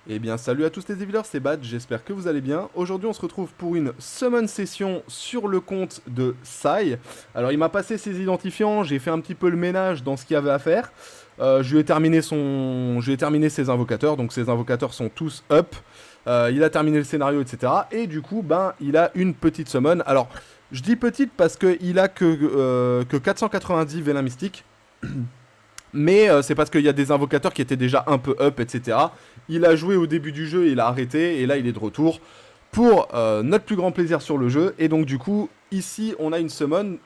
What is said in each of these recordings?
Eh bien, salut à tous les Evilers, c'est Bad, j'espère que vous allez bien. Aujourd'hui, on se retrouve pour une summon session sur le compte de Sai. Alors, il m'a passé ses identifiants, j'ai fait un petit peu le ménage dans ce qu'il y avait à faire. Je lui ai terminé ses invocateurs, donc ses invocateurs sont tous up. Il a terminé le scénario, etc. Et du coup, ben, il a une petite summon. Alors, je dis petite parce qu'il a que 490 vélins mystiques. Mais c'est parce qu'il y a des invocateurs qui étaient déjà un peu up, etc. Il a joué au début du jeu, il a arrêté, et là il est de retour pour notre plus grand plaisir sur le jeu. Et donc du coup, ici on a une summon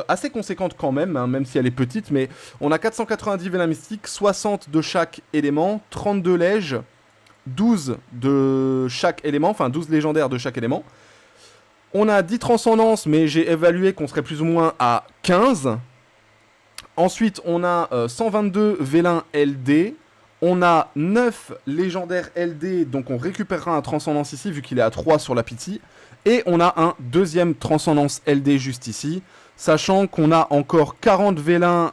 assez conséquente quand même, hein, même si elle est petite, mais on a 490 vélins mystiques, 60 de chaque élément, 32 lèges, 12 de chaque élément, enfin 12 légendaires de chaque élément. On a 10 transcendances, mais j'ai évalué qu'on serait plus ou moins à 15. Ensuite, on a 122 vélins LD. On a 9 légendaires LD, donc on récupérera un transcendance ici, vu qu'il est à 3 sur la pity. Et on a un deuxième transcendance LD juste ici, sachant qu'on a encore 40 vélins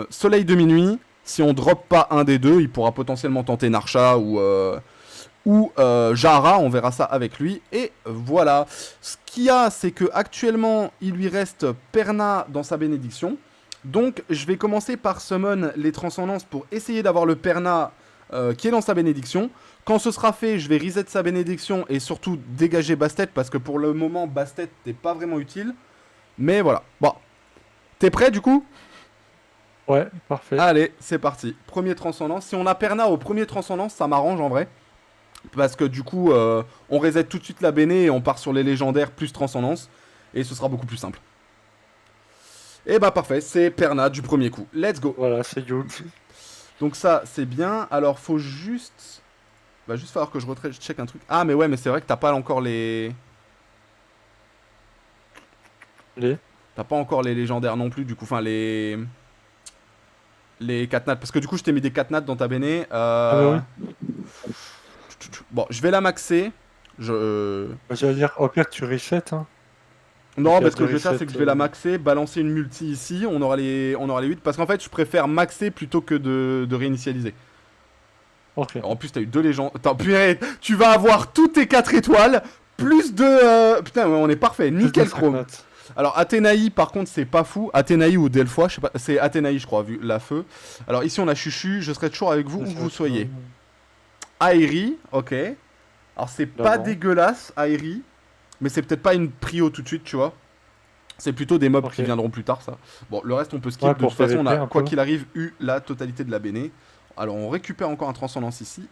Soleil de minuit. Si on drop pas un des deux, il pourra potentiellement tenter Narcha ou Jara, on verra ça avec lui. Et voilà. Ce qu'il y a, c'est que actuellement, il lui reste Perna dans sa bénédiction. Donc, je vais commencer par summon les transcendances pour essayer d'avoir le Perna qui est dans sa bénédiction. Quand ce sera fait, je vais reset sa bénédiction et surtout dégager Bastet parce que pour le moment, Bastet n'est pas vraiment utile. Mais voilà. Bon. T'es prêt du coup? Ouais, parfait. Allez, c'est parti. Premier transcendance. Si on a Perna au premier transcendance, ça m'arrange en vrai. Parce que du coup, on reset tout de suite la béné et on part sur les légendaires plus transcendance. Et ce sera beaucoup plus simple. Et bah parfait, c'est Perna du premier coup. Let's go. Voilà, c'est Yule. Donc ça, c'est bien. Alors, faut juste... Va juste falloir que je check un truc. Ah, mais ouais, mais c'est vrai que t'as pas encore les... Les. T'as pas encore les légendaires non plus, du coup. Enfin, les... Les 4 nats. Parce que du coup, je t'ai mis des 4 nats dans ta béné. Ah bah oui. Bon, je vais la maxer. Je... Bah, j'allais dire, au pire, tu reset, hein. Vu Non, qu'il y bah, a ce que deux je vais faire, resets. c'est que je vais la maxer, balancer une multi ici, on aura les 8. Parce qu'en fait, je préfère maxer plutôt que de réinitialiser. Ok. En plus, t'as eu deux légendes. Attends, purée, tu vas avoir toutes tes 4 étoiles, plus de... Putain, ouais, on est parfait, Plus de nickel 5 chrome. notes. Alors, Athénaï, par contre, c'est pas fou. Athénaï ou Delphois, je sais pas. C'est Athénaï, je crois, vu la feu. Alors, ici, on a Chuchu, je serai toujours avec vous où que vous soyez. Aéri, ok. Alors, c'est pas D'avant. dégueulasse, Aéri. Mais c'est peut-être pas une prio tout de suite, tu vois. C'est plutôt des mobs qui Ok. viendront plus tard, ça. Bon, le reste, on peut Ouais, skip. De pour toute façon, on PVP a, un quoi peu. qu'il arrive, eu la totalité de la béné. Alors, on récupère encore un transcendance ici.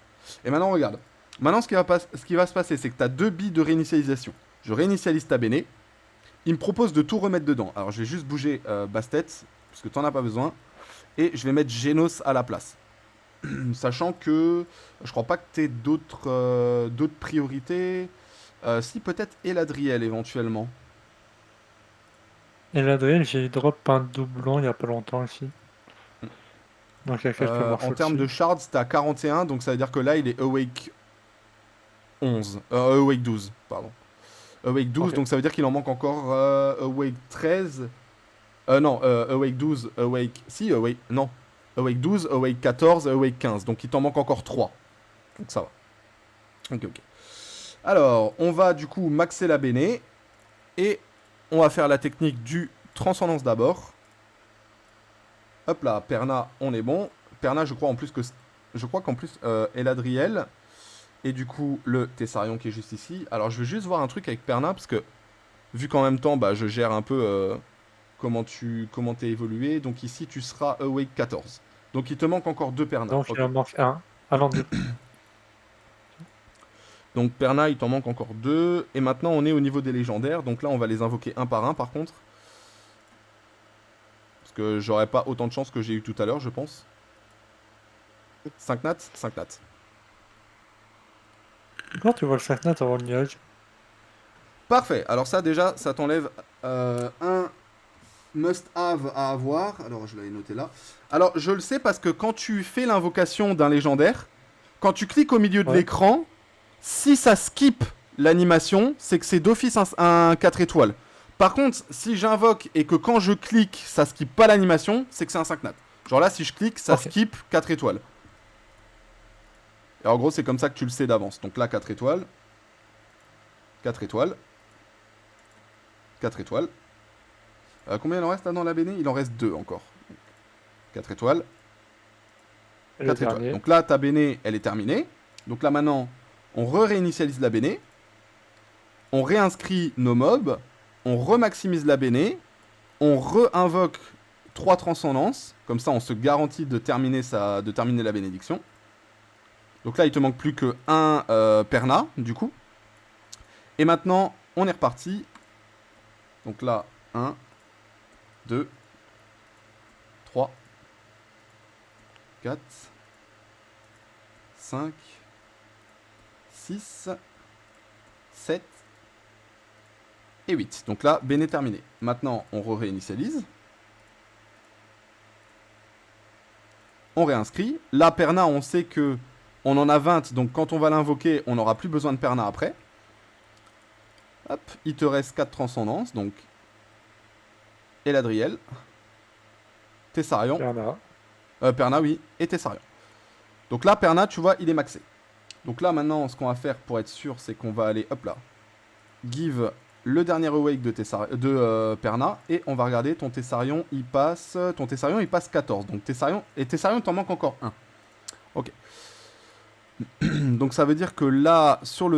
Et maintenant, regarde. Maintenant, ce qui va se passer, c'est que tu as deux billes de réinitialisation. Je réinitialise ta béné. Il me propose de tout remettre dedans. Alors, je vais juste bouger Bastet, parce que tu n'en as pas besoin. Et je vais mettre Genos à la place. Sachant que je crois pas que tu aies d'autres priorités. Si, peut-être Eladriel, éventuellement. Et l'Adriel, j'ai drop un doublon il y a pas longtemps ici. Donc il y a quelques En morceaux termes de dessus. shards, t'as 41, donc ça veut dire que là, il est Awake 11. Awake 12, pardon. Awake 12, Ok. donc ça veut dire qu'il en manque encore Awake 13. Non, Awake 12, Awake... Si, Awake... Non. Awake 12, Awake 14, Awake 15. Donc il t'en manque encore 3. Donc ça va. Ok, ok. Alors, on va du coup maxer la béné. Et on va faire la technique du transcendance d'abord. Hop là, Perna, on est bon. Perna, je crois en plus que... Je crois qu'en plus, Eladriel... Et du coup, le Tessarion qui est juste ici. Alors, je vais juste voir un truc avec Perna, parce que, vu qu'en même temps, bah, je gère un peu comment t'es évolué. Donc ici, tu seras Awake 14. Donc, il te manque encore deux Perna. Donc il Ok. en manque un. Un en deux. Donc, Perna, il t'en manque encore deux. Et maintenant, on est au niveau des légendaires. Donc là, on va les invoquer un par un, par contre. Parce que j'aurais pas autant de chance que j'ai eu tout à l'heure, je pense. 5 nats 5 nats. Quand tu vois le 5 notes avant le nuage. Parfait. Alors ça, déjà, ça t'enlève un must-have à avoir. Alors, je l'avais noté là. Alors, je le sais parce que quand tu fais l'invocation d'un légendaire, quand tu cliques au milieu de Ouais. l'écran, si ça skip l'animation, c'est que c'est d'office un 4 étoiles. Par contre, si j'invoque et que quand je clique, ça skip pas l'animation, c'est que c'est un 5 nat. Genre là, si je clique, ça Ok. skip 4 étoiles. Et en gros, c'est comme ça que tu le sais d'avance. Donc là, 4 étoiles. 4 étoiles. 4 étoiles. Combien il en reste là dans la Béné? Il en reste 2 encore. 4 étoiles. Et 4 le étoiles. dernier. Donc là, ta Béné, elle est terminée. Donc là, maintenant, on réinitialise la Béné. On réinscrit nos mobs. On remaximise la Béné. On réinvoque 3 transcendances. Comme ça, on se garantit de terminer la bénédiction. Donc là, il te manque plus que un Perna, du coup. Et maintenant, on est reparti. Donc là, 1, 2, 3, 4, 5, 6, 7 et 8. Donc là, Béné terminé. Maintenant, on réinitialise. On réinscrit. Là, Perna, on sait que on en a 20, donc quand on va l'invoquer, on n'aura plus besoin de Perna après. Hop, il te reste 4 transcendances, donc Eladriel, Tessarion, Perna, oui, et Tessarion. Donc là, Perna, tu vois, il est maxé. Donc là, maintenant, ce qu'on va faire pour être sûr, c'est qu'on va aller, hop là, give le dernier awake de Perna, et on va regarder, ton Tessarion, il passe 14. Donc Tessarion, il t'en manque encore un. Ok. Donc ça veut dire que là, sur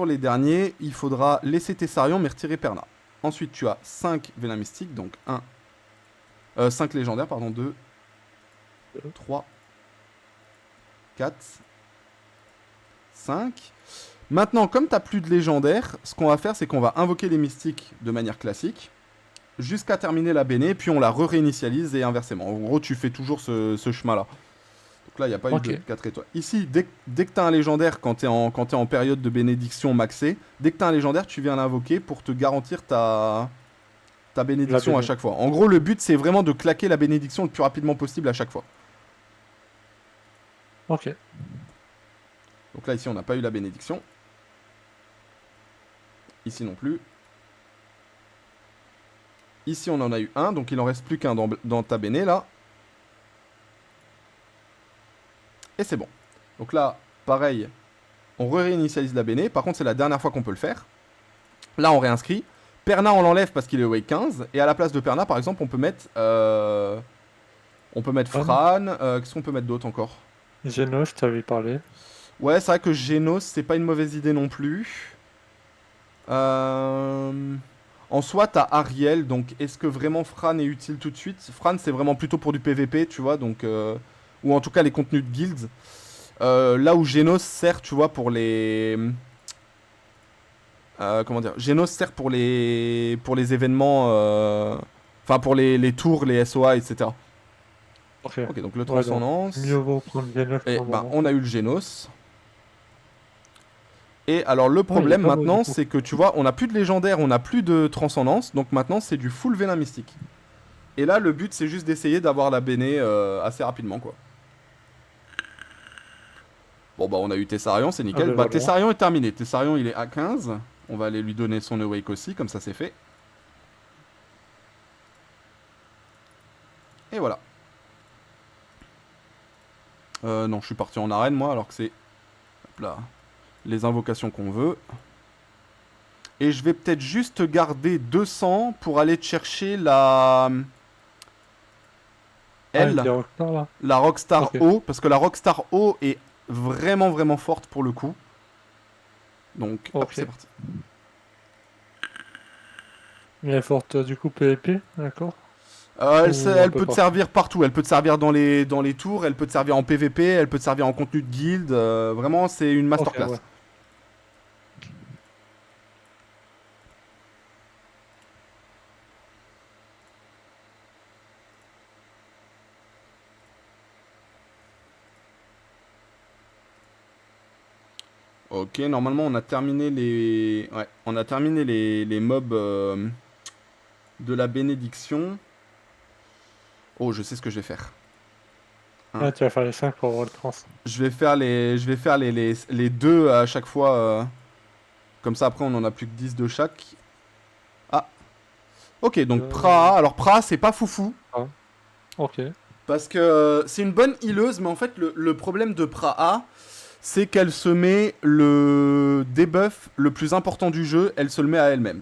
les derniers, il faudra laisser Tessarion, mais retirer Perna. Ensuite, tu as 5 Vélin Mystiques, donc 5 légendaires, pardon, 2, 3, 4, 5. Maintenant, comme tu n'as plus de légendaires, ce qu'on va faire, c'est qu'on va invoquer les mystiques de manière classique, jusqu'à terminer la Béné, puis on la réinitialise et inversement. En gros, tu fais toujours ce chemin-là. Donc là, il n'y a pas eu de 4 étoiles. Ici, dès que tu as un légendaire, quand tu es en période de bénédiction maxée, dès que tu as un légendaire, tu viens l'invoquer pour te garantir ta bénédiction à chaque fois. En gros, le but, c'est vraiment de claquer la bénédiction le plus rapidement possible à chaque fois. Ok. Donc là, ici, on n'a pas eu la bénédiction. Ici non plus. Ici, on en a eu un, donc il en reste plus qu'un dans ta béné, là. Et c'est bon. Donc là, pareil, on réinitialise la béné. Par contre, c'est la dernière fois qu'on peut le faire. Là, on réinscrit. Perna, on l'enlève parce qu'il est awake 15. Et à la place de Perna, par exemple, on peut mettre Fran. Qu'est-ce qu'on peut mettre d'autre encore? Genos, tu avais parlé. Ouais, c'est vrai que Genos, c'est pas une mauvaise idée non plus. En soi, t'as Ariel, donc est-ce que vraiment Fran est utile tout de suite? Fran, c'est vraiment plutôt pour du PVP, tu vois, donc... ou en tout cas les contenus de guilds. Là où Genos sert, tu vois, pour les... comment dire? Genos sert pour les événements... Enfin, pour les tours, les SOA, etc. Ok, donc le transcendance... Mieux vaut prendre Genos. Et bah, on a eu le Genos. Et alors le problème maintenant, c'est que tu vois, on n'a plus de légendaire, on n'a plus de transcendance, donc maintenant c'est du full Vélin Mystique. Et là, le but, c'est juste d'essayer d'avoir la Béné assez rapidement, quoi. Bon, bah, on a eu Tessarion, c'est nickel. Bah, Tessarion est terminé. Tessarion, il est à 15. On va aller lui donner son awake aussi, comme ça, c'est fait. Et voilà. Non, je suis parti en arène, moi, alors que c'est... Hop là. Les invocations qu'on veut. Et je vais peut-être juste garder 200 pour aller chercher la... la Rockstar O, parce que la Rockstar O est vraiment vraiment forte pour le coup. Donc, hop, c'est parti. Elle est forte du coup PvP, d'accord. Elle peut te servir partout, elle peut te servir dans les tours, elle peut te servir en PvP, elle peut te servir en contenu de guild, vraiment c'est une masterclass. Okay, ouais. Ok, normalement on a terminé les... Ouais, on a terminé les mobs de la bénédiction. Oh, je sais ce que je vais faire. Hein. Ah, tu vas faire les 5 pour avoir le trans. Je vais faire les 2 à chaque fois. Comme ça, après, on en a plus que 10 de chaque. Ah. Ok, donc Praha. Alors, Praha, c'est pas foufou. Ah. Ok. Parce que c'est une bonne healeuse, mais en fait, le problème de Praha, c'est qu'elle se met le debuff le plus important du jeu, elle se le met à elle-même.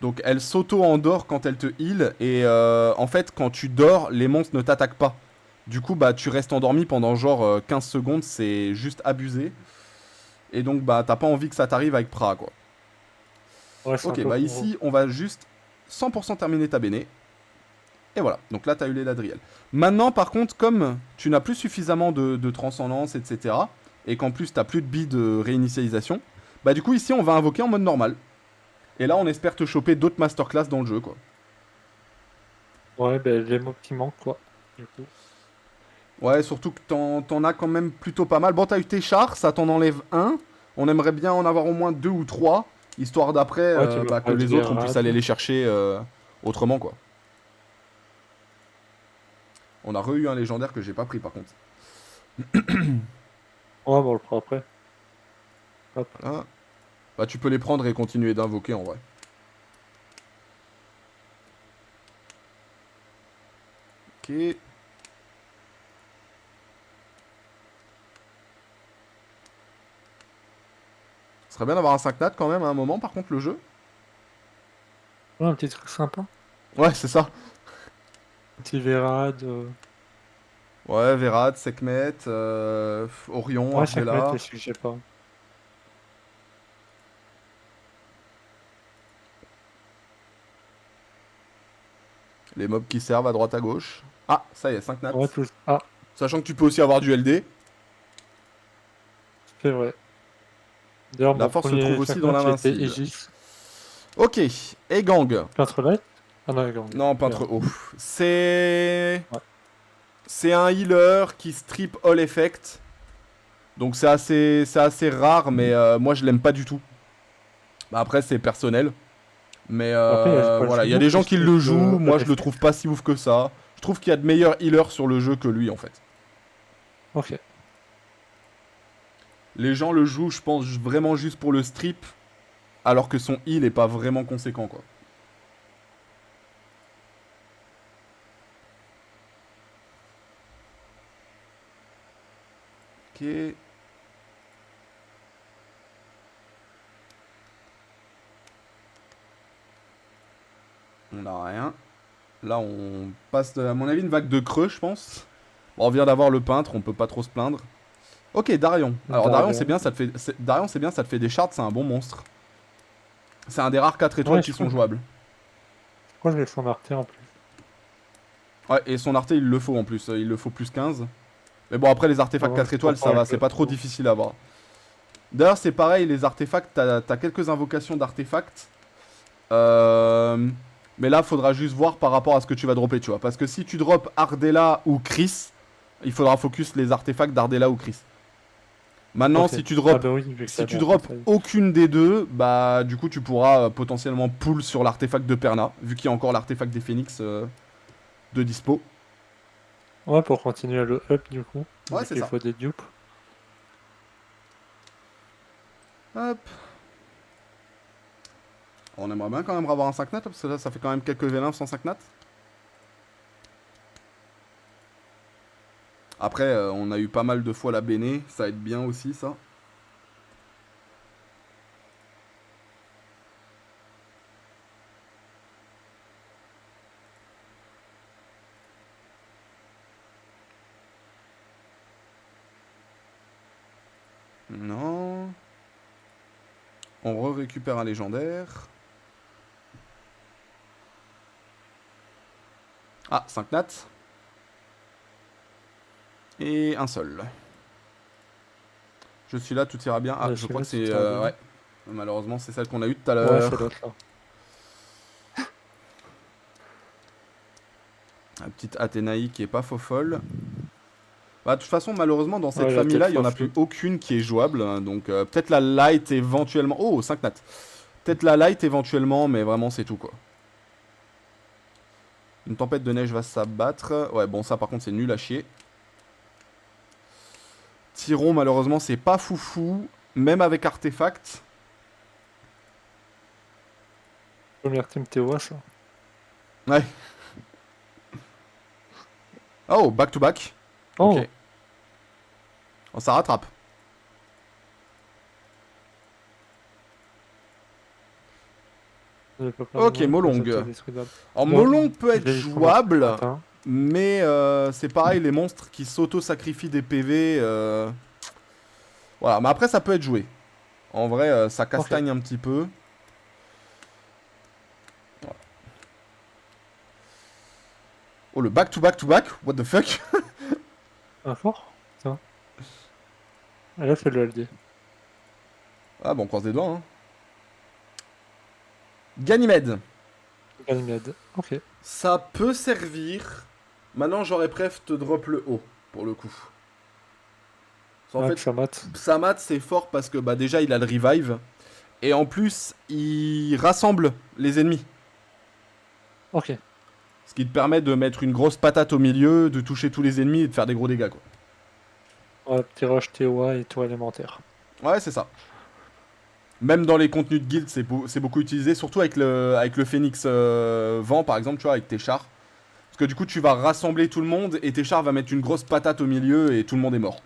Donc elle s'auto-endort quand elle te heal, et en fait quand tu dors, les monstres ne t'attaquent pas. Du coup bah tu restes endormi pendant genre 15 secondes, c'est juste abusé. Et donc bah t'as pas envie que ça t'arrive avec Pra quoi. Ouais, c'est un Ok peu bah gros. ici on va juste 100% terminer ta Béné. Et voilà, donc là t'as eu les Ladriel. Maintenant par contre comme tu n'as plus suffisamment de transcendance etc. Et qu'en plus t'as plus de billes de réinitialisation, bah du coup ici on va invoquer en mode normal. Et là on espère te choper d'autres masterclass dans le jeu quoi. Ouais, ben les mobs qui manquent, quoi. Du coup. Ouais, surtout que t'en as quand même plutôt pas mal. Bon, t'as eu tes chars, ça t'en enlève un. On aimerait bien en avoir au moins 2 ou 3, histoire d'après Ouais, tu me bah, que parles de les autres on puisse aller Verad. les chercher autrement quoi. On a re-eu un légendaire que j'ai pas pris par contre. Ouais, bon, on le fera après. Hop. Voilà. Bah tu peux les prendre et continuer d'invoquer en vrai. Ok. Ce serait bien d'avoir un 5 nat quand même à un moment par contre le jeu. Ouais, un petit truc sympa. Ouais, c'est ça. Petit Verad. Ouais, Verad, Sekhmet, Orion, Ouais, 5 mètres, Ardella. c'est celui que j'ai pas. Les mobs qui servent à droite à gauche. Ah, ça y est, 5 nat. Ouais, tout. Ah, Sachant que tu peux aussi avoir du LD. c'est vrai. D'ailleurs, La mon force se trouve premier aussi 5 dans mètres, c'était l'invincible. Aegis. Ok, et gang. Peintre light? Ah non, gang. Non, peintre Merde. haut. C'est... Ouais. C'est un healer qui strip all effect. Donc c'est assez rare, mais moi je l'aime pas du tout. Bah, après c'est personnel. Mais Après, il y a quoi, le voilà, il y a Juno des qui gens qui strip le jouent. Moi All je le trouve Effect? pas si ouf que ça. Je trouve qu'il y a de meilleurs healers sur le jeu que lui en fait. Ok. Les gens le jouent, je pense, vraiment juste pour le strip. Alors que son heal est pas vraiment conséquent quoi. Ok. On a rien. Là, on passe, à mon avis, une vague de creux, je pense. Bon, on vient d'avoir le peintre, on peut pas trop se plaindre. Ok, Darion. Alors, Darion, c'est Darion. bien, Darion, c'est bien, ça te fait des shards, c'est un bon monstre. C'est un des rares 4 étoiles Ouais, qui sont jouables. je crois que je vais son arté en plus. Ouais, et son arté, il le faut en plus. Il le faut plus 15. Mais bon, après, les artefacts Ouais, 4 c'est pour étoiles, ça prendre va, avec c'est le pas trop faux. difficile à avoir. D'ailleurs, c'est pareil, les artefacts, t'as quelques invocations d'artefacts. Mais là, faudra juste voir par rapport à ce que tu vas dropper, tu vois. Parce que si tu drops Ardella ou Chris, il faudra focus les artefacts d'Ardella ou Chris. Maintenant, Ok. si tu Ah drops bah oui, vu que si t'as tu bon drops conseil. aucune des deux, bah du coup tu pourras potentiellement pull sur l'artefact de Perna, vu qu'il y a encore l'artefact des Phoenix de dispo. Ouais, pour continuer à le up du coup, Ouais, vu c'est qu'il ça. faut des dupes. Hop. On aimerait bien quand même avoir un 5 nat, parce que là ça fait quand même quelques V9 sans 5 nat. Après, on a eu pas mal de fois la Béné, ça aide bien aussi ça. Non. On récupère un légendaire. Ah, 5 nat. Et un seul. Je suis là, tout ira bien. Ah, Je je suis crois là, que tout c'est... ira bien. ouais. Malheureusement, c'est celle qu'on a eue tout à Ouais, c'est l'heure. l'autre là. La petite Athénaï qui est pas faux folle. Bah, de toute façon, malheureusement, dans cette Ouais, la tête famille-là, il n'y en faux a plus flotte. aucune qui est jouable. Hein, donc, peut-être la light éventuellement. Oh, 5 nat. Peut-être la light éventuellement, mais vraiment, c'est tout quoi. Une tempête de neige va s'abattre. Ouais, bon, ça par contre, c'est nul à chier. Tyron, malheureusement, c'est pas foufou. Même avec artefact. Première team TOA, ça. Ouais. Oh, back to back. Ok. Oh! Oh, ça rattrape. Il peut pas Ok, moins, Molong. ça, détruisable. Alors, Bon, Molong peut être il faut jouable, attends. mais c'est pareil, les monstres qui s'auto-sacrifient des PV. Voilà, mais après, ça peut être joué. En vrai, ça Ok, castagne un petit peu. Oh, le back-to-back-to-back, what the fuck? un fort. Tiens. Et là, c'est le LD. Ah, bon, on croise les doigts, hein. Ganymède. Ganymède. Ok. Ça peut servir. Maintenant, j'aurais préféré te drop le haut, pour le coup. En Ah, fait, que ça mate. Samat, c'est fort parce que bah, déjà, il a le revive. Et en plus, il rassemble les ennemis. Ok. Ce qui te permet de mettre une grosse patate au milieu, de toucher tous les ennemis et de faire des gros dégâts, quoi. Ouais, petit rush TOA et tour élémentaire. Ouais, c'est ça. Même dans les contenus de guild, c'est beaucoup utilisé, surtout avec le Phoenix Vent, par exemple, tu vois, avec tes chars. Parce que du coup, tu vas rassembler tout le monde et tes chars vont mettre une grosse patate au milieu et tout le monde est mort.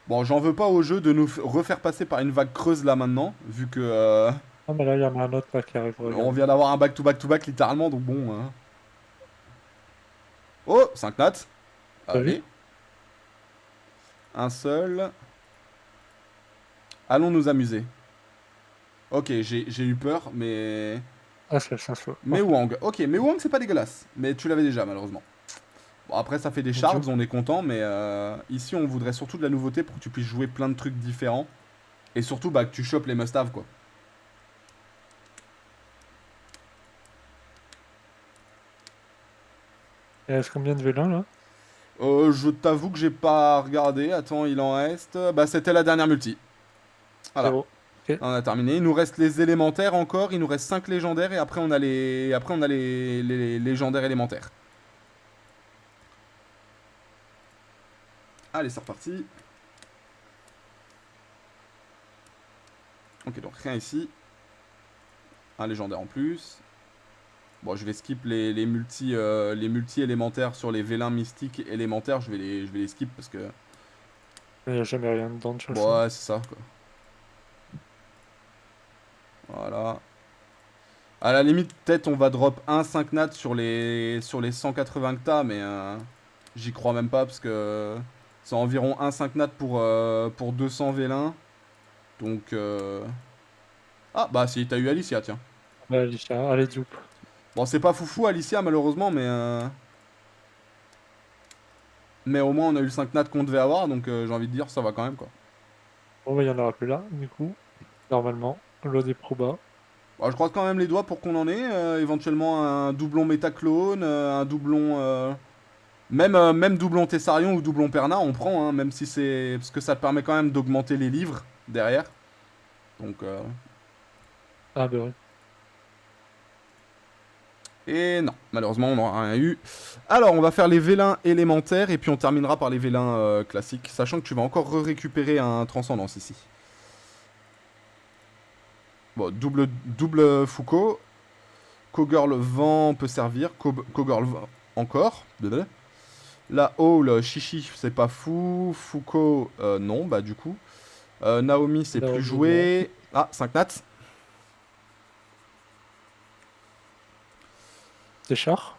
Bon, j'en veux pas au jeu de nous refaire passer par une vague creuse là maintenant, vu que Ah, mais là, il y en a un autre là qui arrive, on regarde. vient d'avoir un back-to-back-to-back littéralement, donc bon. Oh, 5 nats. T'as vu? Allez, un seul. Allons nous amuser. Ok, j'ai eu peur, mais... Ah, c'est ça, ça. Mais Wang. Ok, mais Wang, c'est pas dégueulasse. Mais tu l'avais déjà, malheureusement. Bon, après, ça fait des Idiot. shards, on est content, mais ici, on voudrait surtout de la nouveauté pour que tu puisses jouer plein de trucs différents. Et surtout, bah, que tu chopes les must-have, quoi. Il reste combien de vélins là? Je t'avoue que j'ai pas regardé. Attends, il en reste... Bah, c'était la dernière multi. Voilà. 0. Ok. On a terminé. Il nous reste les élémentaires encore. Il nous reste 5 légendaires. Et après, on a les légendaires élémentaires. Allez, c'est reparti. Ok, donc rien ici. Un légendaire en plus. Bon, je vais skip les multi élémentaires sur les vélins mystiques élémentaires. Je vais les skip parce que... Il n'y a jamais rien dedans de toute Bon, façon. ouais, c'est ça, quoi. Voilà. À la limite, peut-être on va drop un 5 nat sur les 180 que t'as, mais j'y crois même pas parce que c'est environ un 5 nat pour 200 vélins. Donc... Ah, bah si, t'as eu Alicia, tiens. Bah, Alicia, allez, dupe. Bon, c'est pas foufou Alicia, malheureusement, mais au moins on a eu le 5 nat qu'on devait avoir, donc j'ai envie de dire, ça va quand même, quoi. Bon, bah, il y en aura plus là, du coup. Normalement. L'eau des probas. Bon, je croise quand même les doigts pour qu'on en ait. Éventuellement un doublon métaclone, un doublon... même doublon Tessarion ou doublon Perna, on prend, hein, même si c'est... Parce que ça te permet quand même d'augmenter les livres derrière. Donc... Ah, bah oui. Et non, malheureusement, on n'aura rien eu. Alors, on va faire les vélins élémentaires et puis on terminera par les vélins classiques, sachant que tu vas encore récupérer un transcendance ici. Bon, double Foucault. Cogirl vent peut servir. Cogirl vent encore. La Hall, Chichi, c'est pas fou. Foucault, non, bah du coup. Naomi, c'est plus Naomi, joué. Ah, 5 nats. C'est char.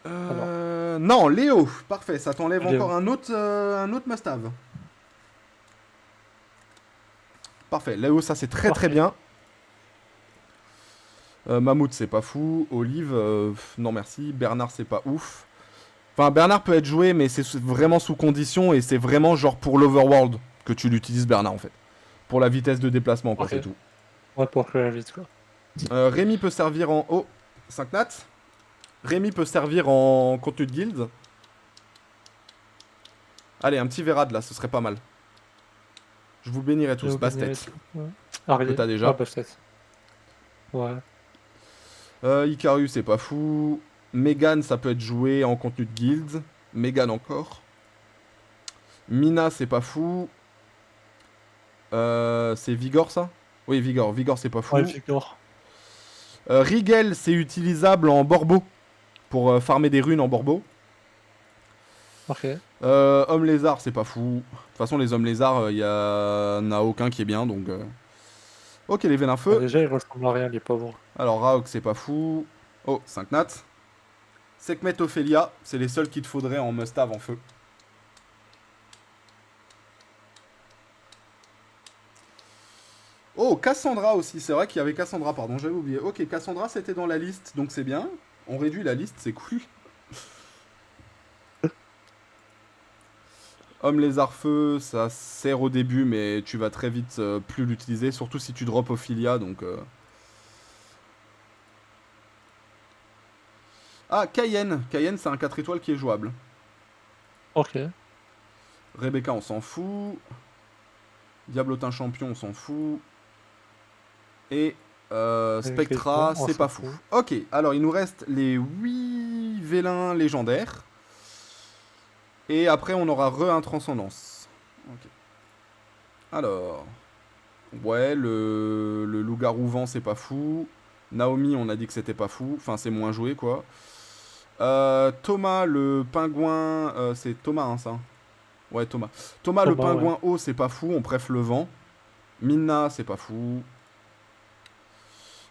Non, Léo. Parfait, ça t'enlève Léo. encore un autre must-have. Parfait, Léo, ça c'est très très Parfait. bien. Mammouth, c'est pas fou. Olive, non merci. Bernard, c'est pas ouf. Enfin, Bernard peut être joué, mais c'est vraiment sous condition et c'est vraiment genre pour l'Overworld que tu l'utilises, Bernard, en fait. Pour la vitesse de déplacement, quoi, Ok. c'est tout. Ouais, pour faire vite, quoi. Rémi peut servir en... Oh, 5 nats. Rémi peut servir en contenu de guild. Allez, un petit Vérad, là, ce serait pas mal. Je vous bénirai tous. Bastet. Ouais. Que Arié. t'as déjà. Ah, Bastet. Ouais. Icarus, c'est pas fou. Megan, ça peut être joué en contenu de guild. Megan encore. Mina, c'est pas fou. C'est Vigor, ça? Oui, Vigor. Vigor, c'est pas fou. Ouais, Victor. Rigel, c'est utilisable en Borbo. Pour farmer des runes en Borbo. Ok. Homme lézard, c'est pas fou. De toute façon, les hommes lézards, il y en a aucun qui est bien, donc... Ok, les veines à Ah, feu. déjà, ils ressemblent à rien, les pauvres. Alors, Raok, c'est pas fou. Oh, 5 nats. Sekhmet, Ophelia, c'est les seuls qu'il te faudrait en must-have en feu. Oh, Cassandra aussi, c'est vrai qu'il y avait Cassandra, pardon, j'avais oublié. Ok, Cassandra, c'était dans la liste, donc c'est bien. On réduit la liste, c'est cool. Homme lézard feu, ça sert au début, mais tu vas très vite plus l'utiliser, surtout si tu drops Ophelia, donc... Ah, Cayenne. Cayenne, c'est un 4 étoiles qui est jouable. Ok. Rebecca, on s'en fout. Diablotin champion, on s'en fout. Et Spectra, On c'est s'en pas fou. fout. Ok, alors il nous reste les 8 vélins légendaires. Et après, on aura un transcendance. Ok. Alors. Ouais, le loup-garou vent, c'est pas fou. Naomi, on a dit que c'était pas fou. Enfin, c'est moins joué, quoi. Thomas, le pingouin. C'est Thomas, hein, ça. Ouais, Thomas. Thomas, le Thomas, ouais. pingouin haut, c'est pas fou. On préfère le vent. Minna, c'est pas fou.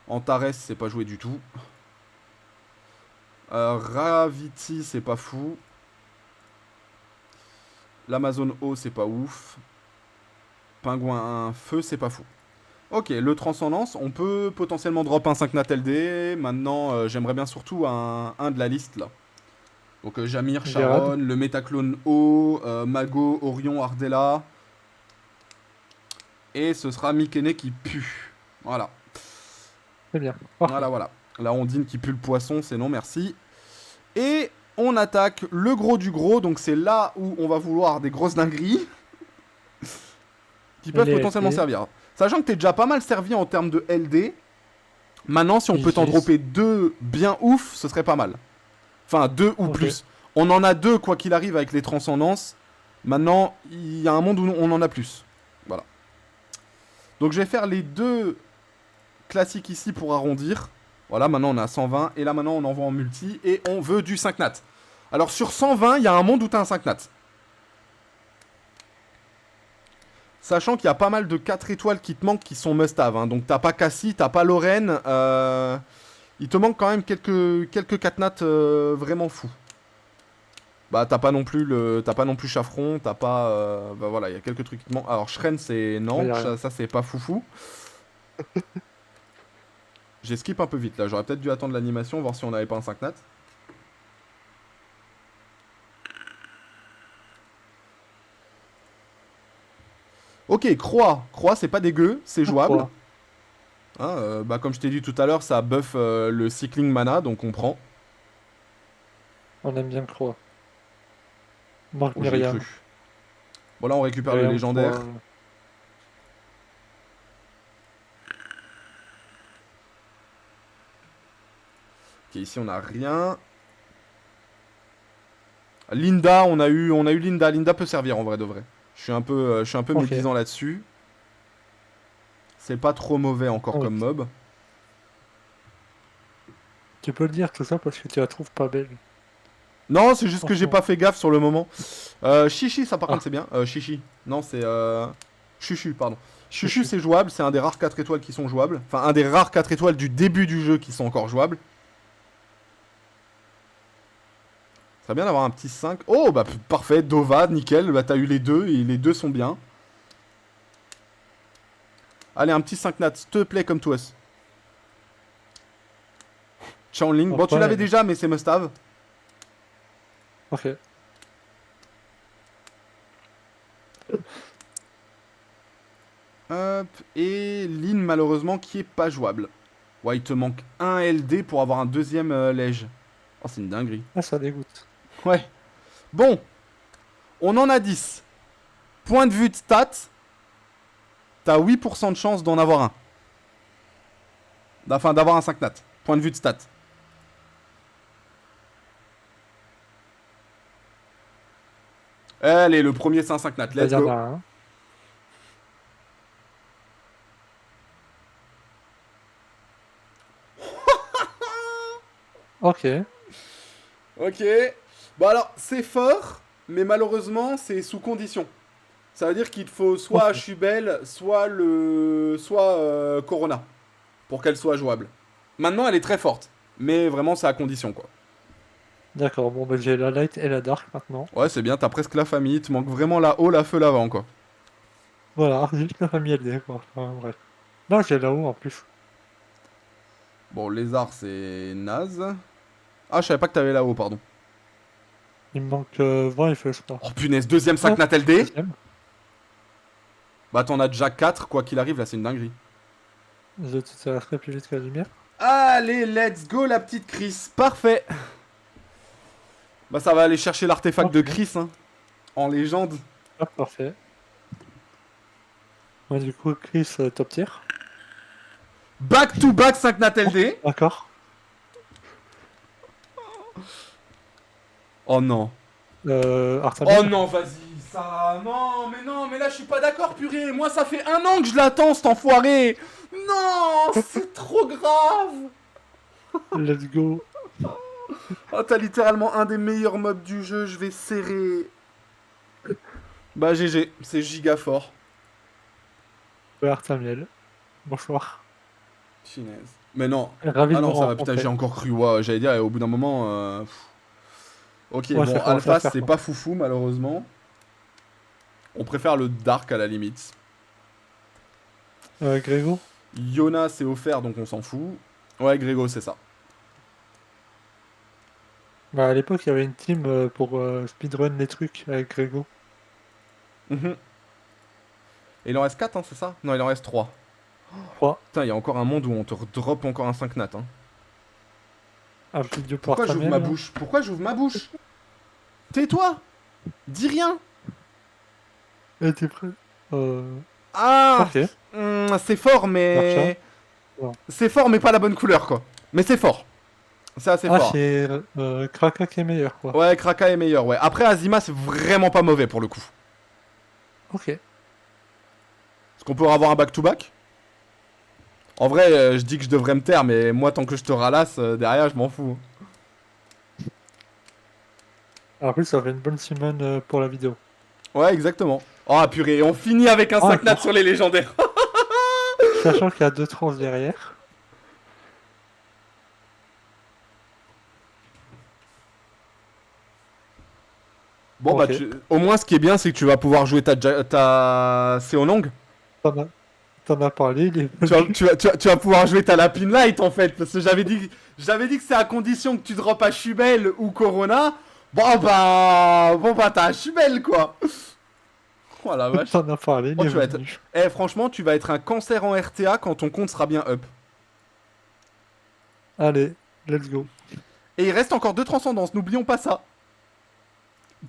Antares, c'est pas joué du tout. Raviti, c'est pas fou. L'Amazon haut, c'est pas ouf. Pingouin feu, c'est pas fou. Ok, le transcendance, on peut potentiellement drop un 5 nat LD. Maintenant, j'aimerais bien surtout un de la liste là. Donc Jamir, Gérald. Sharon, le Métaclone O, Mago, Orion, Ardella. Et ce sera Mikene qui pue. Voilà. C'est bien. Parfait. Voilà, voilà. La Ondine qui pue le poisson, c'est non merci. Et on attaque le gros du gros. Donc c'est là où on va vouloir des grosses dingueries qui Et peuvent les potentiellement LD. servir. Sachant que t'es déjà pas mal servi en termes de LD. Maintenant, si on peut t'en Isis. dropper deux bien ouf, ce serait pas mal. Enfin, deux ou Ok. plus. On en a deux, quoi qu'il arrive, avec les transcendances. Maintenant, il y a un monde où on en a plus. Voilà. Donc, je vais faire les deux classiques ici pour arrondir. Voilà, maintenant on a 120. Et là, maintenant, on envoie en multi. Et on veut du 5 nat. Alors, sur 120, il y a un monde où t'as un 5 nat. Sachant qu'il y a pas mal de 4 étoiles qui te manquent qui sont must-have. Hein. Donc, t'as pas Cassie, t'as pas Lorraine. Il te manque quand même quelques 4 nats vraiment fous. Bah t'as pas non plus Chaffron, t'as pas bah voilà, il y a quelques trucs qui te manquent. Alors Shren c'est Ouais, y non, a rien. ça c'est pas foufou. J'ai skip un peu vite là, j'aurais peut-être dû attendre l'animation voir si on avait pas un 5 nat. OK, Croix c'est pas dégueu, c'est jouable. Pourquoi? Hein, bah comme je t'ai dit tout à l'heure, ça buff le cycling mana donc on prend. On aime bien Croix. Marc Oh, j'y ai cru. Myriam. Bon là on récupère le Myriam légendaire. Croix. OK, ici on a rien. Linda, on a eu Linda. Linda peut servir en vrai de vrai. Je suis un peu Ok. médisant là-dessus. C'est pas trop mauvais encore Ouais. comme mob. Tu peux le dire tout ça parce que tu la trouves pas belle. Non, c'est juste que j'ai Franchement. pas fait gaffe sur le moment. Chichi, ça par contre Ah, c'est bien. Chichi. Non, c'est Chuchu, pardon. Chuchu, chuchu. c'est jouable. C'est un des rares 4 étoiles qui sont jouables. Enfin, un des rares 4 étoiles du début du jeu qui sont encore jouables. Ça serait bien d'avoir un petit 5. Oh, bah parfait. Dova, nickel. Bah t'as eu les deux et les deux sont bien. Allez, un petit 5 nat, s'il te plaît, comme toi. Chanling. Bon, tu Enfin, l'avais déjà, mais c'est must-have. ok. Hop, et Lynn malheureusement qui est pas jouable. Ouais, il te manque un LD pour avoir un deuxième lège. Oh, c'est une dinguerie. Ah, ça dégoûte. Ouais. Bon, on en a 10. Point de vue de stats, t'as 8% de chance d'en avoir un. Enfin, d'avoir un 5 nat. Point de vue de stats. Allez, le premier c'est un 5 nat. Bah, Let's y en go. a un. Ok. Ok. Bon alors, c'est fort. mais malheureusement, c'est sous condition. Ça veut dire qu'il te faut soit Ok. Ashubel, soit Corona, pour qu'elle soit jouable. Maintenant, elle est très forte, mais vraiment, c'est à condition, quoi. D'accord, bon, bah, j'ai la light et la dark maintenant. Ouais, c'est bien, t'as presque la famille, il te manque vraiment la haut, la feu, l'avant, quoi. Voilà, juste la famille LD, quoi. Enfin, bref. Non, j'ai là-haut en plus. Bon, lézard, c'est naze. Ah, je savais pas que t'avais la haut, pardon. Il me manque 20 FE, je crois. Oh punaise, deuxième Ah, 5 Natel D. deuxième. Bah, t'en as déjà 4, quoi qu'il arrive, là, c'est une dinguerie. Je te très plus vite que la lumière. Allez, let's go, la petite Chris. Parfait. Bah, ça va aller chercher l'artefact de Parfait. Chris, hein, en légende. Ah, parfait. Ouais, du coup, Chris, top tier. Back to back 5 Natel D. D'accord. Oh non. Oh Artamiel. non, vas-y, ça. Non, mais là, je suis pas d'accord, purée. Moi, ça fait 1 an que je l'attends, cet enfoiré. Non, c'est trop grave. Let's go. Oh, t'as littéralement un des meilleurs mobs du jeu, je vais serrer. Bah, GG, c'est giga fort. Artamiel. Bonsoir. Chinaise. Mais non. Ravi Ah de vous non, ça va, putain, rencontrer. j'ai encore cru. Ouais, j'allais dire, et au bout d'un moment. Ok, Ouais, bon, ça commence à Alpha, faire, c'est quoi. pas foufou, malheureusement. On préfère le Dark à la limite. Grégo. Yona, c'est offert, donc on s'en fout. Ouais, Grégo, c'est ça. Bah, à l'époque, il y avait une team pour speedrun les trucs avec Grégo. Mhm. Et il en reste 4, hein, c'est ça? Non, il en reste 3. 3. Putain, il y a encore un monde où on te drop encore un 5 nat. Hein. Un petit dieu pour Pourquoi j'ouvre Artamiel, ma là. bouche? Pourquoi j'ouvre ma bouche? Tais-toi! Dis rien! Et t'es prêt? Euh... Ah! Ok. C'est fort, Marcha. mais. Bon. C'est fort, mais pas la bonne couleur, quoi. Mais c'est fort. C'est assez Ah, fort. c'est Kraka qui est meilleur, quoi. Ouais, Kraka est meilleur, ouais. Après, Azima, c'est vraiment pas mauvais pour le coup. Ok. Est-ce qu'on peut avoir un back-to-back? En vrai, je dis que je devrais me taire, mais moi, tant que je te ralasse, derrière, je m'en fous. En plus, ça fait une bonne semaine pour la vidéo. Ouais, exactement. Oh, purée, on finit avec un Ah, 5 nat sur d'accord. les légendaires. Sachant qu'il y a 2 trans derrière. Bon, bah, Ok. au moins, ce qui est bien, c'est que tu vas pouvoir jouer ta Seonong. T'en as, t'en as parlé, il est Tu vas, venu. tu, vas, tu, vas, tu vas pouvoir jouer ta Lapin Light, en fait. Parce que j'avais dit que c'est à condition que tu droppes à Chubel ou Corona. Bon, bah, t'as Chubel, quoi. Oh la vache. T'en as parlé, il Oh, est tu vas être. venu. Eh, franchement, tu vas être un cancer en RTA quand ton compte sera bien up. Allez, let's go. Et il reste encore 2 transcendances, n'oublions pas ça.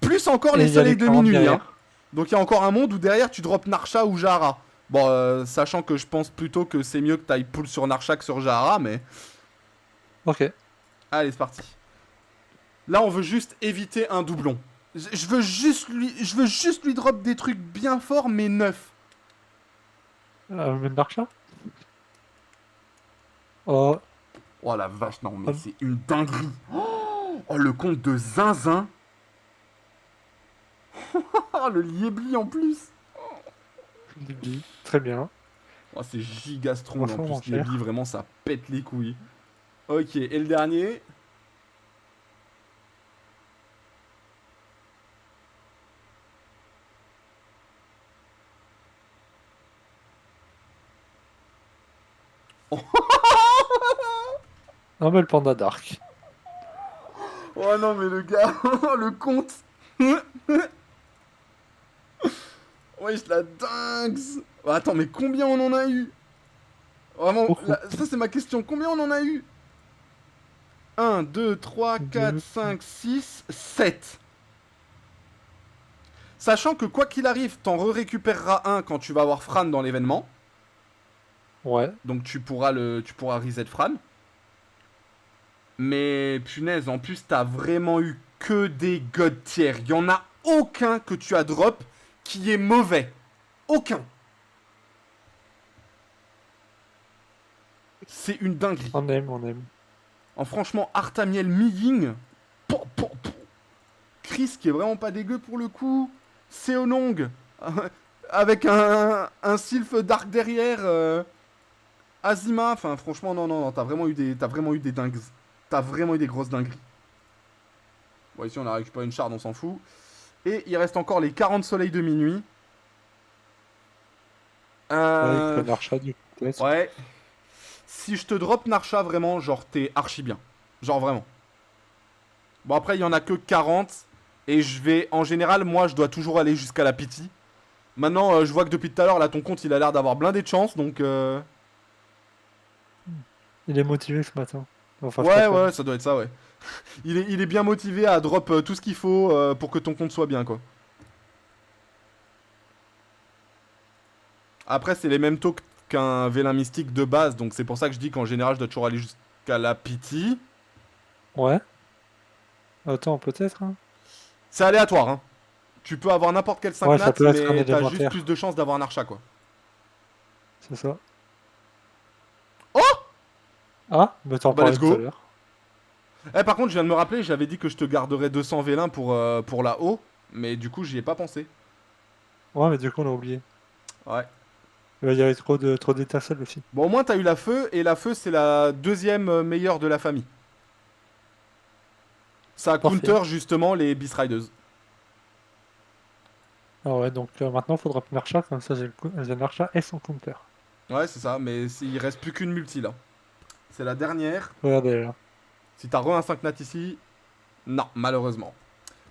Plus encore Et les il y a les soleils de 40 minuit, hein. derrière. Donc il y a encore un monde où derrière tu drops Narcha ou Jahara. Bon, sachant que je pense plutôt que c'est mieux que t'ailles pull sur Narcha que sur Jahara, mais. Ok. Allez, c'est parti. Là, on veut juste éviter un doublon. Je veux juste lui drop des trucs bien forts, mais neufs. Mendarcha. Oh, Oh la vache, non, mais hop, c'est une dinguerie. Oh, le compte de Zinzin. Oh, le Liebli en plus. Libby. Très bien. Oh, c'est giga strong en Franchement, plus. mon Liebli, cher. vraiment, ça pète les couilles. Ok, et le dernier. Un bel panda dark. Oh non, mais le gars, le compte. Wesh, la dingue. Oh, attends, mais combien on en a eu? Vraiment, Oh, oh. ça c'est ma question. Combien on en a eu? 1, 2, 3, 4, Deux. 5, 6, 7. Sachant que quoi qu'il arrive, t'en récupéreras un quand tu vas avoir Fran dans l'événement. Ouais. Donc tu pourras reset Fran. Mais punaise, en plus, t'as vraiment eu que des god tiers. Il y en a aucun que tu as drop qui est mauvais. Aucun. C'est une dinguerie. On aime, on aime. En franchement, Artamiel Mi-Ying. Chris qui est vraiment pas dégueu pour le coup. Seonong avec un sylph dark derrière. Azima, enfin franchement non, t'as vraiment eu des dingues. T'as vraiment eu des grosses dingueries. Bon ici on a récupéré une shard, on s'en fout. Et il reste encore les 40 soleils de minuit. Avec Euh... Narcha, du coup, peut-être. Ouais. Si je te drop Narcha vraiment, genre t'es archi bien. Genre vraiment. Bon après il y en a que 40. Et je vais, en général, moi je dois toujours aller jusqu'à la pity. Maintenant je vois que depuis tout à l'heure là ton compte il a l'air d'avoir blindé de chance donc... Il est motivé ce matin. Enfin, cet Ouais après-midi. ouais ça doit être ça ouais. Il est bien motivé à drop tout ce qu'il faut pour que ton compte soit bien quoi. Après, c'est les mêmes taux qu'un vélin mystique de base, donc c'est pour ça que je dis qu'en général, je dois toujours aller jusqu'à la pity. Ouais. Attends, peut-être, hein. C'est aléatoire, hein. Tu peux avoir n'importe quel 5 Ouais, ça nats, peut être un mais t'as juste plus élémentaire. de chances d'avoir un archa, quoi. C'est ça. Oh Ah, mais t'en Bah, parlais let's tout à go. l'heure. Eh, par contre, je viens de me rappeler, j'avais dit que je te garderais 200 vélins pour la haut, mais du coup, j'y ai pas pensé. Ouais, mais du coup, on a oublié. Ouais. Il y avait trop d'étincelles aussi. Bon, au moins, t'as eu la feu, et la feu, c'est la deuxième meilleure de la famille. Ça Parfait. counter, justement, les Beast Riders. Ah ouais, donc maintenant, il faudra Narcha, comme ça, j'ai Narcha et son counter. Ouais, c'est ça, mais il reste plus qu'une multi, là. C'est la dernière. Regardez là. Si t'as re un 5 nat ici, non, malheureusement.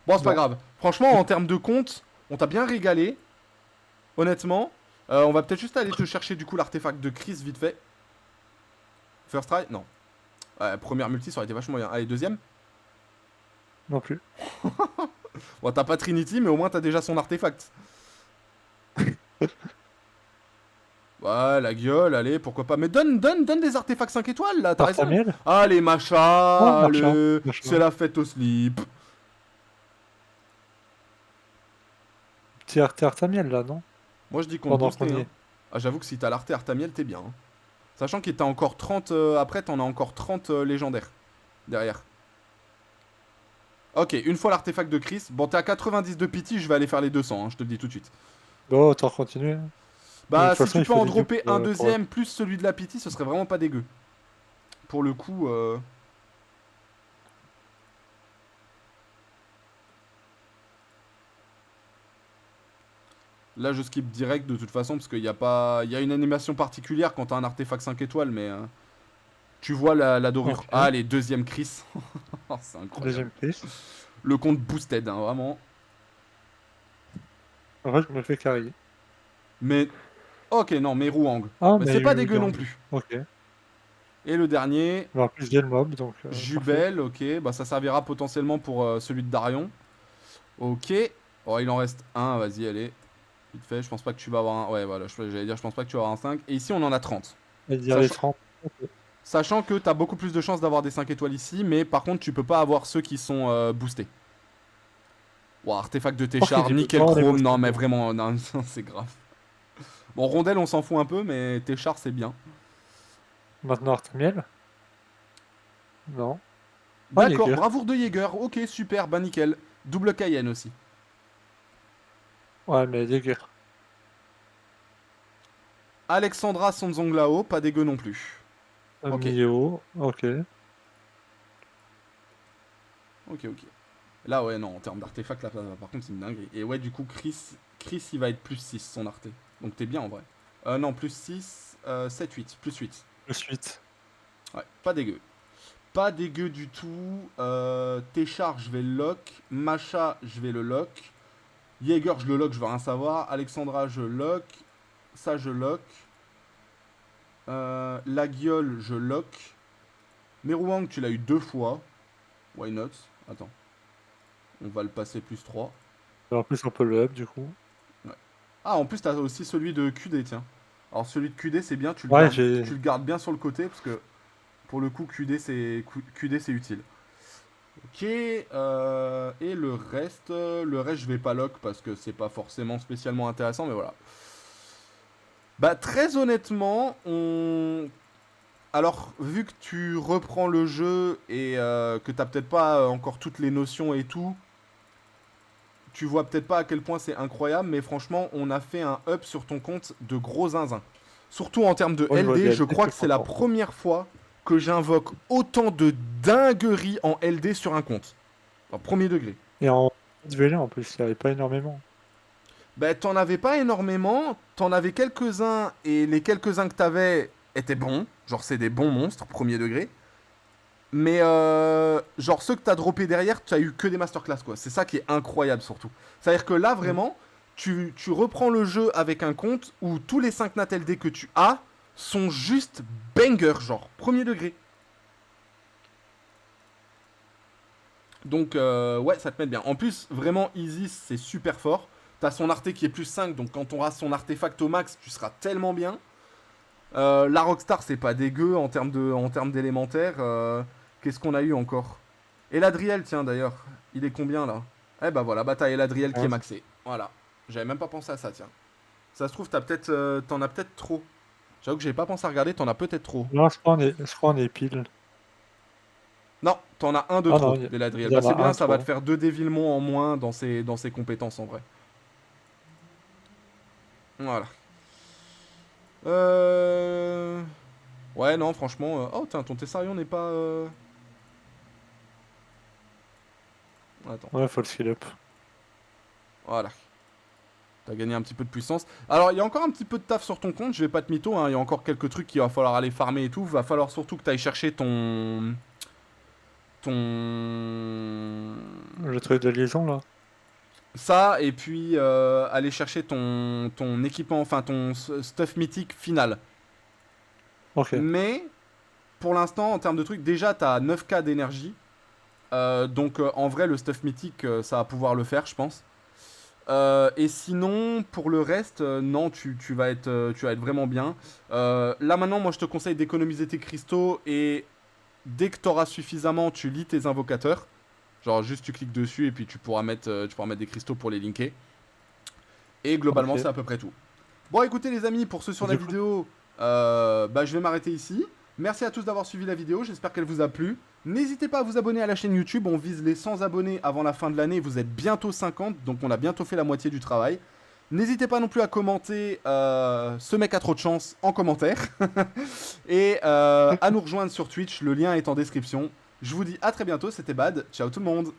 Bon, c'est pas Non. grave. Franchement, en termes de compte, on t'a bien régalé. Honnêtement. On va peut-être juste aller te chercher du coup l'artefact de Chris vite fait. First try? Non. Ouais, première multi, ça aurait été vachement bien. Allez, deuxième. Non plus. Bon, t'as pas Trinity, mais au moins t'as déjà son artefact. Ouais, la gueule, allez, pourquoi pas. Mais donne des artefacts 5 étoiles là, t'as raison. Tartamiel? Allez, Oh, Macha, Narcha. allez, c'est Narcha. la fête au slip. Petit Tartamiel là, non? Moi je dis qu'on te Pendant le boostait, hein. premier. Ah, j'avoue que si t'as l'arte Artamiel, t'es bien, hein. Sachant qu'il t'a encore 30. Après, t'en as encore 30 légendaires derrière. Ok, une fois l'artefact de Chris. Bon, t'es à 90 de pity, je vais aller faire les 200, hein, je te le dis tout de suite. Bon, autant continuer, hein. De Bah, toute si façon, tu il peux faut en des dupes dropper un pour... deuxième plus celui de la pity, ce serait vraiment pas dégueu. Pour le coup, là je skip direct de toute façon parce qu'il y a pas, il y a une animation particulière quand t'as un artefact 5 étoiles, mais tu vois la dorure. Ok. Ah, les deuxièmes Chris. Oh, c'est incroyable. Deuxième piste. Le compte boosted, hein, vraiment. En fait, je me fais carrer. Mais, ok, non, mais Rouang. Ah, Mais mais c'est il y a pas eu dégueu non Gang. plus. Ok. Et le dernier, Mais en plus, j'ai le mob, donc parfait. Jubel, ok, bah ça servira potentiellement pour celui de Darion. Ok, oh, il en reste un, vas-y, allez. Vite fait, je pense pas que tu vas avoir un... Ouais, voilà, j'allais dire, je pense pas que tu vas avoir un 5. Et ici, on en a 30. Et il y a les Sachant, 30. Ok. sachant que t'as beaucoup plus de chances d'avoir des 5 étoiles ici, mais par contre, tu peux pas avoir ceux qui sont boostés. Wow, artefact de Ok, Téchar, tu peux nickel pas les chrome, booster. non mais vraiment, non, c'est grave. Bon, Rondelle, on s'en fout un peu, mais Téchar, c'est bien. Maintenant, Artemiel? Non. Ah, D'accord, Jäger. bravoure de Jäger, ok, super, bah nickel. Double Cayenne aussi. Ouais, mais Jäger. Alexandra Sonzonglao, pas dégueu non plus. Ok, Mio. Ok. ok. Là, ouais, non, en termes d'artefact, là, par contre, c'est une dinguerie. Et ouais, du coup, Chris, il va être plus 6, son arté. Donc t'es bien en vrai. Non, plus 6, 7, 8, plus 8. Le suite. Ouais, pas dégueu. Pas dégueu du tout. Téchar, je vais le lock. Macha, je vais le lock. Jäger, je le lock, je veux rien savoir. Alexandra, je lock. Ça, je lock. La gueule, je lock. Meruang, tu l'as eu 2 fois. Why not? Attends. On va le passer plus 3. Et en plus, on peut le up, du coup. Ouais. Ah, en plus, t'as aussi celui de QD, tiens. Alors, celui de QD, c'est bien, Ouais, tu le gardes bien sur le côté, parce que pour le coup, QD, c'est utile. Ok, et le reste, je vais pas lock parce que c'est pas forcément spécialement intéressant, mais voilà. Bah, très honnêtement, alors, vu que tu reprends le jeu et que t'as peut-être pas encore toutes les notions et tout, tu vois peut-être pas à quel point c'est incroyable, mais franchement, on a fait un up sur ton compte de gros zinzin. Surtout en termes de Au niveau LD, des je LD, crois je que suis c'est la content. première fois que j'invoque autant de dingueries en LD sur un compte. En premier degré. Et en VG, en plus, il n'y avait pas énormément. Ben, t'en avais pas énormément, t'en avais quelques-uns, et les quelques-uns que t'avais étaient bons. Genre, c'est des bons monstres, premier degré. Mais genre ceux que t'as droppé derrière, tu as eu que des masterclass quoi. C'est ça qui est incroyable surtout. C'est-à-dire que là Mm. vraiment, tu reprends le jeu avec un compte où tous les 5 Nat LD que tu as sont juste banger, genre premier degré. Donc ouais, ça te met bien. En plus, vraiment Isis c'est super fort. T'as son arte qui est plus 5, donc quand on aura son artefact au max, tu seras tellement bien. La Rockstar c'est pas dégueu en termes d'élémentaire. Qu'est-ce qu'on a eu encore? Eladriel, tiens d'ailleurs, il est combien là? Eh bah voilà, bah t'as Eladriel qui est 15. maxé. Voilà. J'avais même pas pensé à ça, tiens. Ça se trouve, t'en as peut-être trop. J'avoue que j'ai pas pensé à regarder, t'en as peut-être trop. Non, je crois on est pile. Non, t'en as un de Ah non, trop, il d'Eladriel. y Bah en c'est a bien, un ça va te trop. faire 2 dévilements en moins dans ses compétences en vrai. Voilà. Euh... Ouais, non, franchement... Oh, tiens, ton Tessarion n'est pas... Attends, Ouais, faut le skill up. voilà. T'as gagné un petit peu de puissance. Alors, il y a encore un petit peu de taf sur ton compte, je vais pas te mytho, hein. Il y a encore quelques trucs qu'il va falloir aller farmer et tout. Va falloir surtout que tu ailles chercher ton... Le truc de liaison, là. Ça, et puis aller chercher ton équipement, enfin ton stuff mythique final. Ok. Mais, pour l'instant, en termes de trucs, déjà, t'as 9k d'énergie. Donc, en vrai, le stuff mythique, ça va pouvoir le faire, je pense. Et sinon, pour le reste, non, tu vas être vraiment bien. Là maintenant, moi je te conseille d'économiser tes cristaux et dès que tu auras suffisamment, tu lis tes invocateurs. Genre juste tu cliques dessus et puis tu pourras mettre des cristaux pour les linker. Et globalement, Ok. c'est à peu près tout. Bon, écoutez les amis, pour ceux sur la Du coup, vidéo, bah, je vais m'arrêter ici. Merci à tous d'avoir suivi la vidéo, j'espère qu'elle vous a plu. N'hésitez pas à vous abonner à la chaîne YouTube, on vise les 100 abonnés avant la fin de l'année, vous êtes bientôt 50, donc on a bientôt fait la moitié du travail. N'hésitez pas non plus à commenter ce mec a trop de chance en commentaire. Et à nous rejoindre sur Twitch, le lien est en description. Je vous dis à très bientôt, c'était Bad, ciao tout le monde.